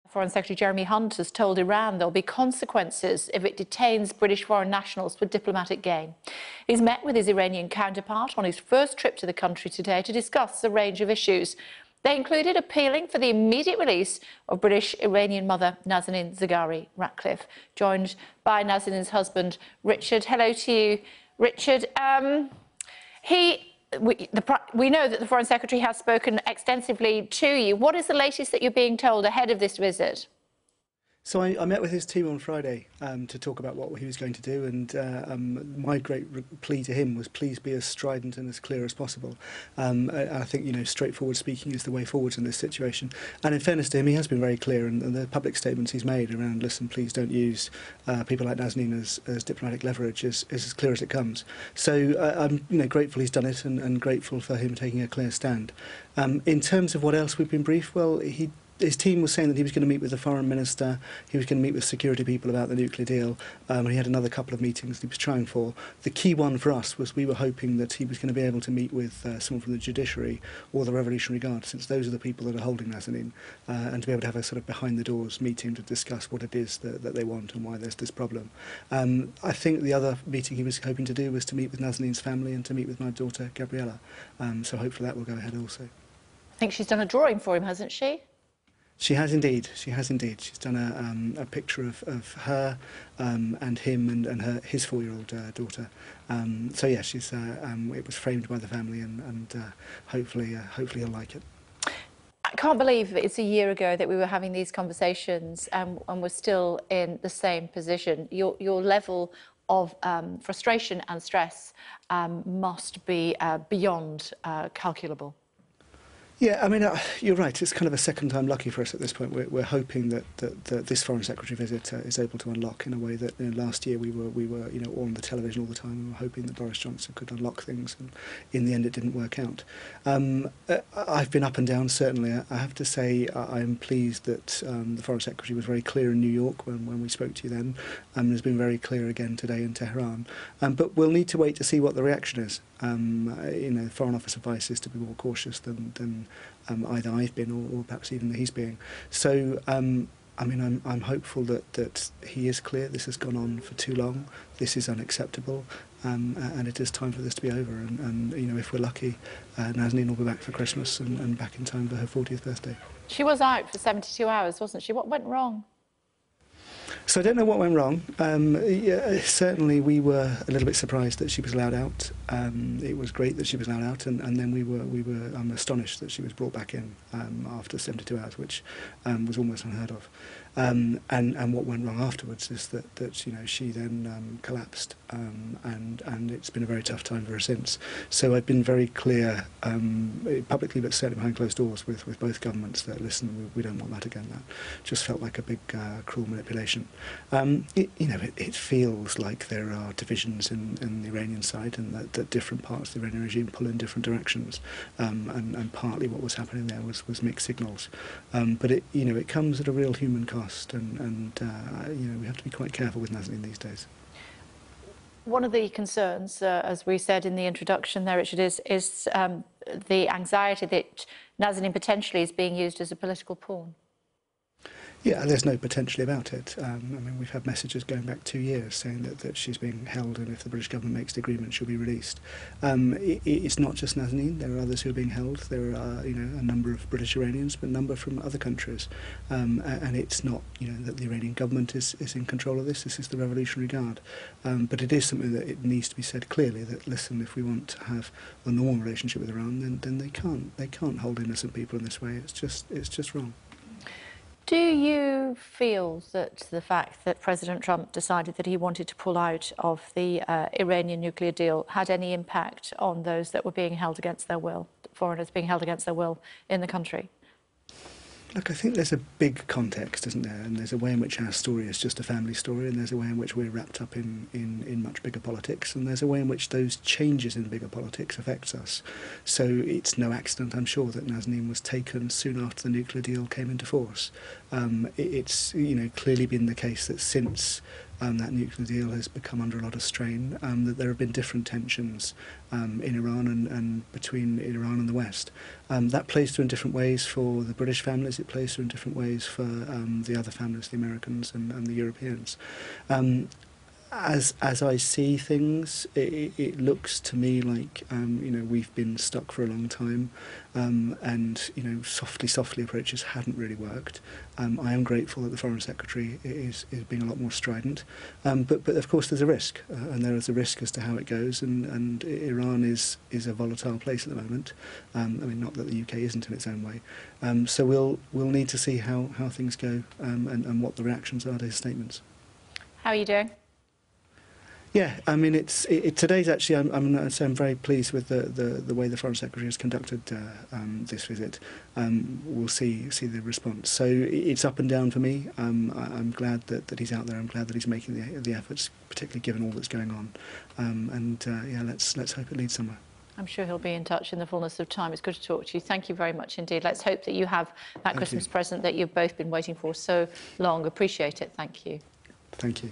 Foreign Secretary Jeremy Hunt has told Iran there'll be consequences if it detains British foreign nationals for diplomatic gain. He's met with his Iranian counterpart on his first trip to the country today to discuss a range of issues. They included appealing for the immediate release of British-Iranian mother Nazanin Zaghari Ratcliffe, joined by Nazanin's husband, Richard. Hello to you, Richard. We know that the Foreign Secretary has spoken extensively to you. What is the latest that you're being told ahead of this visit? So I met with his team on Friday to talk about what he was going to do, and my great plea to him was please be as strident and as clear as possible. I think, you know, straightforward speaking is the way forward in this situation. And in fairness to him, he has been very clear, and the public statements he's made around, listen, please don't use people like Nazanin as diplomatic leverage is as clear as it comes. So I'm grateful he's done it, and grateful for him taking a clear stand. In terms of what else we've been briefed, well, his team was saying that he was going to meet with the foreign minister, he was going to meet with security people about the nuclear deal, and he had another couple of meetings that he was trying for. The key one for us was we were hoping that he was going to be able to meet with someone from the judiciary or the Revolutionary Guard, since those are the people that are holding Nazanin, and to be able to have a sort of behind-the-doors meeting to discuss what it is that they want and why there's this problem. I think the other meeting he was hoping to do was to meet with Nazanin's family and to meet with my daughter, Gabriella. So hopefully that will go ahead also. I think she's done a drawing for him, hasn't she? She has indeed. She has indeed. She's done a picture of her and him and his 4-year-old daughter. So yeah, she's it was framed by the family, and hopefully he'll like it. I can't believe it's a year ago that we were having these conversations, and we're still in the same position. Your level of frustration and stress must be beyond calculable. Yeah, I mean, you're right. It's kind of a second time lucky for us at this point. We're hoping that this Foreign Secretary visit is able to unlock in a way that last year we were all on the television all the time. We were hoping that Boris Johnson could unlock things, and in the end it didn't work out. I've been up and down, certainly. I have to say I'm pleased that the Foreign Secretary was very clear in New York when we spoke to you then, and has been very clear again today in Tehran. But we'll need to wait to see what the reaction is. Foreign Office advice is to be more cautious than either I've been or perhaps even he's being. So, I mean, I'm hopeful that he is clear. This has gone on for too long. This is unacceptable, and it is time for this to be over. And if we're lucky, Nazanin will be back for Christmas and back in time for her 40th birthday. She was out for 72 hours, wasn't she? What went wrong? So I don't know what went wrong. Certainly we were a little bit surprised that she was allowed out. It was great that she was allowed out, and then we were astonished that she was brought back in after 72 hours, which was almost unheard of. And what went wrong afterwards is that she then collapsed, and it's been a very tough time for her since. So I've been very clear publicly, but certainly behind closed doors with both governments, that listen, we don't want that again. That just felt like a big cruel manipulation. It feels like there are divisions in the Iranian side, and that different parts of the Iranian regime pull in different directions, and partly what was happening there was mixed signals. But it comes at a real human cost, and we have to be quite careful with Nazanin these days. One of the concerns, as we said in the introduction there, Richard, is the anxiety that Nazanin potentially is being used as a political pawn. Yeah, there's no potentially about it. I mean, we've had messages going back 2 years saying that she's being held, and if the British government makes the agreement, she'll be released. It's not just Nazanin. There are others who are being held. There are, a number of British-Iranians, but a number from other countries. And it's not, that the Iranian government is in control of this. This is the Revolutionary Guard. But it is something that it needs to be said clearly that, listen, if we want to have a normal relationship with Iran, then they can't hold innocent people in this way. It's just wrong. Do you feel that the fact that President Trump decided that he wanted to pull out of the Iranian nuclear deal had any impact on those that were being held against their will, foreigners being held against their will in the country? Look, I think there's a big context, isn't there? And there's a way in which our story is just a family story, and there's a way in which we're wrapped up in much bigger politics, and there's a way in which those changes in bigger politics affects us. So it's no accident, I'm sure, that Nazanin was taken soon after the nuclear deal came into force. It's clearly been the case that since that nuclear deal has become under a lot of strain, that there have been different tensions in Iran and between Iran and the West. That plays through in different ways for the British families, it plays through in different ways for the other families, the Americans and the Europeans. As I see things, it looks to me like we've been stuck for a long time, and softly approaches hadn't really worked. I am grateful that the Foreign Secretary is being a lot more strident, but of course there's a risk, and there is a risk as to how it goes. And Iran is a volatile place at the moment. I mean, not that the UK isn't in its own way. So we'll need to see how things go and what the reactions are to his statements. How are you doing? Yeah, I mean, today's actually. I'm very pleased with the way the Foreign Secretary has conducted this visit. We'll see the response. So it's up and down for me. I'm glad that he's out there. I'm glad that he's making the efforts, particularly given all that's going on. Yeah, let's hope it leads somewhere. I'm sure he'll be in touch in the fullness of time. It's good to talk to you. Thank you very much indeed. Let's hope that you have that Christmas present that you've both been waiting for so long. Appreciate it. Thank you. Thank you.